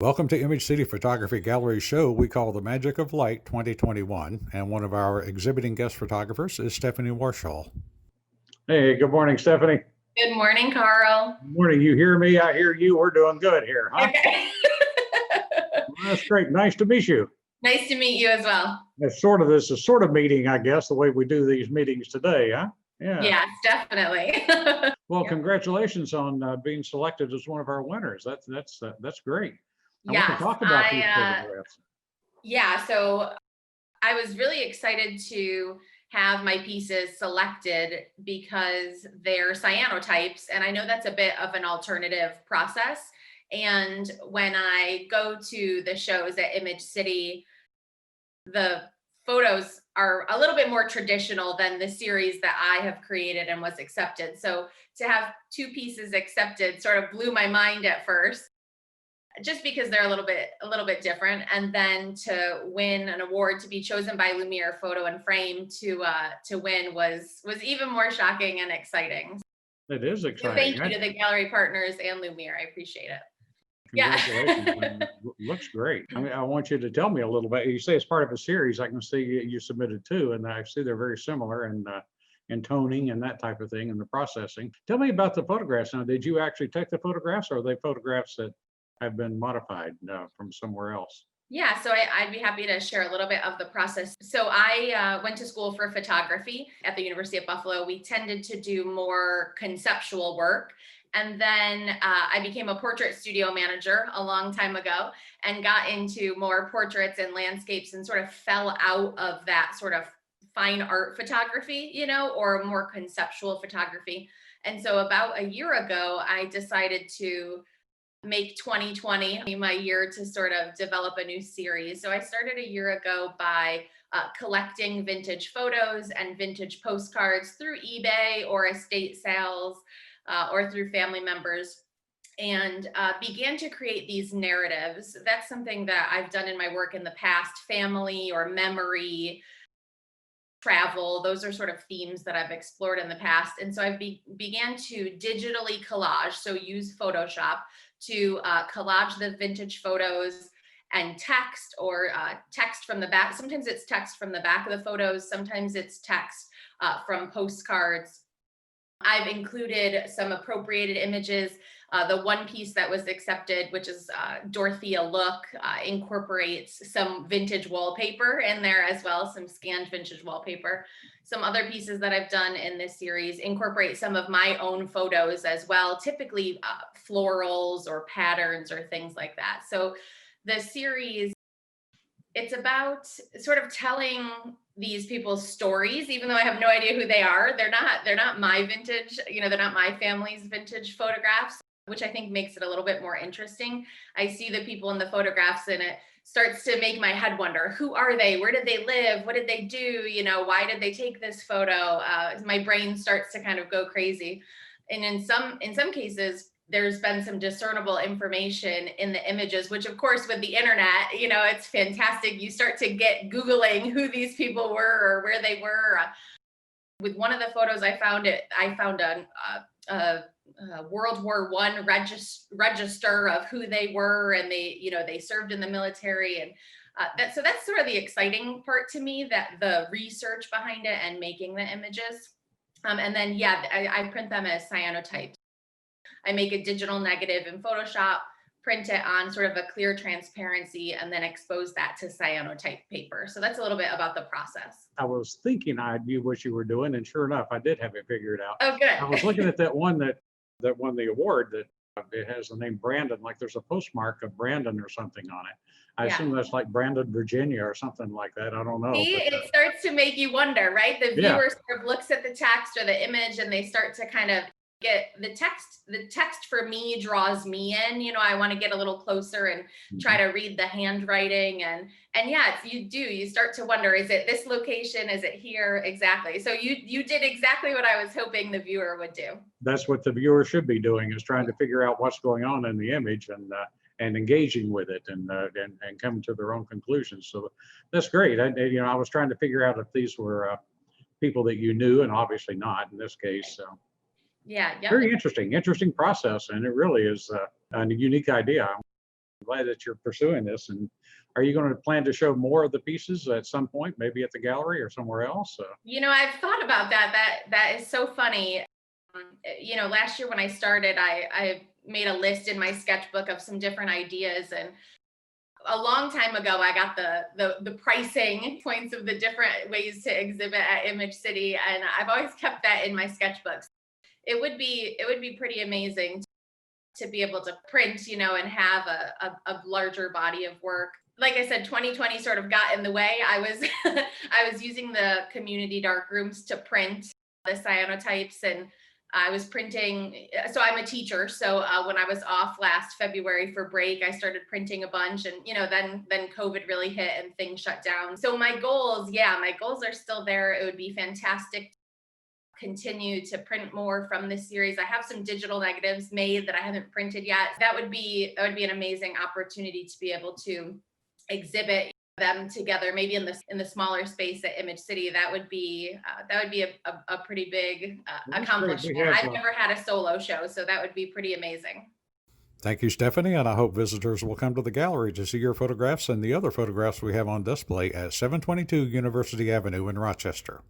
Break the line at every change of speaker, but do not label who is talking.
Welcome to Image City Photography Gallery show we call The Magic of Light 2021, and one of our exhibiting guest photographers is Stephanie Warchol.
Hey, good morning, Stephanie.
Good morning, Carl.
Good morning. You hear me? I hear you. We're doing good here, huh?
Okay.
Well, that's great. Nice to meet you.
Nice to meet you as well.
This is a sort of meeting, I guess, the way we do these meetings today, huh? Yeah.
Yes, definitely.
Well, congratulations on being selected as one of our winners. That's great. I want to talk about these photographs.
Yeah, so I was really excited to have my pieces selected because they're cyanotypes, and I know that's a bit of an alternative process. And when I go to the shows at Image City, the photos are a little bit more traditional than the series that I have created and was accepted. So to have two pieces accepted sort of blew my mind at first, just because they're a little bit different. And then to win an award, to be chosen by Lumiere Photo and Frame to win was even more shocking and exciting.
It is exciting.
So thank you to the gallery partners and Lumiere. I appreciate it.
Congratulations. Yeah. Looks great. I mean, I want you to tell me a little bit. You say it's part of a series. I can see you submitted two, and I see they're very similar in toning and that type of thing and the processing. Tell me about the photographs. Now, did you actually take the photographs, or are they photographs that have been modified from somewhere else?
Yeah, so I'd be happy to share a little bit of the process. So I went to school for photography at the University of Buffalo. We tended to do more conceptual work. And then I became a portrait studio manager a long time ago and got into more portraits and landscapes and sort of fell out of that sort of fine art photography, or more conceptual photography. And so about a year ago, I decided to make 2020 my year to sort of develop a new series. So I started a year ago by collecting vintage photos and vintage postcards through eBay or estate sales or through family members, and began to create these narratives. That's something that I've done in my work in the past: family or memory, travel. Those are sort of themes that I've explored in the past. And so I began to digitally collage, so use Photoshop to collage the vintage photos and text, or text from the back. Sometimes it's text from the back of the photos. Sometimes it's text from postcards. I've included some appropriated images. The one piece that was accepted, which is Dorothea Look, incorporates some vintage wallpaper in there as well, some scanned vintage wallpaper. Some other pieces that I've done in this series incorporate some of my own photos as well, typically florals or patterns or things like that. So the series, it's about sort of telling these people's stories, even though I have no idea who they are. They're not my vintage, they're not my family's vintage photographs, which I think makes it a little bit more interesting. I see the people in the photographs and it starts to make my head wonder, who are they? Where did they live? What did they do? Why did they take this photo? My brain starts to kind of go crazy. And in some cases, there's been some discernible information in the images, which of course with the internet, it's fantastic. You start to get Googling who these people were or where they were. With one of the photos I found a World War I register of who they were, and they served in the military. And so that's sort of the exciting part to me, that the research behind it and making the images. And then, I print them as cyanotypes. I make a digital negative in Photoshop, print it on sort of a clear transparency, and then expose that to cyanotype paper. So that's a little bit about the process.
I was thinking I knew what you were doing, and sure enough, I did have it figured out.
Oh, good.
I was looking at that one that won the award, that it has the name Brandon, like there's a postmark of Brandon or something on it. I assume that's like Brandon, Virginia or something like that. I don't know.
See, it starts to make you wonder, right? The viewer sort of looks at the text or the image and they start to kind of get the text for me draws me in. I want to get a little closer and try to read the handwriting, and you start to wonder, is it this location, is it here? Exactly. So you did exactly what I was hoping the viewer would do.
That's what the viewer should be doing, is trying to figure out what's going on in the image and engaging with it and coming to their own conclusions. So that's great. I was trying to figure out if these were people that you knew, and obviously not in this case. So
Yeah.
Very interesting process, and it really is a unique idea. glad that you're pursuing this. And are you going to plan to show more of the pieces at some point, maybe at the gallery or somewhere else?
I've thought about that. That is so funny. Last year when I started, I made a list in my sketchbook of some different ideas, and a long time ago I got the pricing points of the different ways to exhibit at Image City, and I've always kept that in my sketchbooks. It would be pretty amazing to be able to print, and have a larger body of work. Like I said, 2020 sort of got in the way. I was I was using the community dark rooms to print the cyanotypes, and I was printing. So I'm a teacher. So when I was off last February for break, I started printing a bunch, and then COVID really hit and things shut down. So my goals are still there. It would be fantastic continue to print more from this series. I have some digital negatives made that I haven't printed yet. That would be an amazing opportunity to be able to exhibit them together, maybe in the smaller space at Image City. That would be a pretty big accomplishment. I've never had a solo show, so that would be pretty amazing.
Thank you, Stephanie, and I hope visitors will come to the gallery to see your photographs and the other photographs we have on display at 722 University Avenue in Rochester.